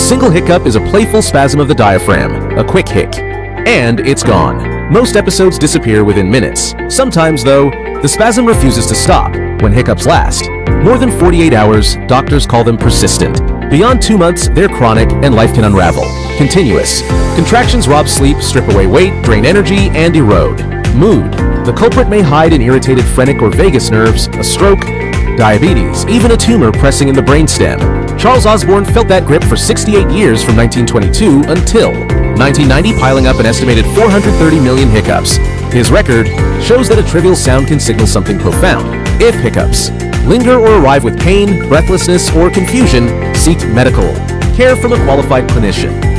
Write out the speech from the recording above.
single hiccup is a playful spasm of the diaphragm, a quick hic, and it's gone. Most episodes disappear within minutes. Sometimes, though, the spasm refuses to stop. When hiccups last more than 48 hours, doctors call them persistent. Beyond 2 months, they're chronic and life can unravel. Continuous. Contractions rob sleep, strip away weight, drain energy, and erode. Mood. The culprit may hide in irritated phrenic or vagus nerves, a stroke, diabetes, even a tumor pressing in the brainstem. Charles Osborne felt that grip for 68 years from 1922 until 1990, piling up an estimated 430 million hiccups. His record shows that a trivial sound can signal something profound. If hiccups linger or arrive with pain, breathlessness, or confusion, seek medical care from a qualified clinician.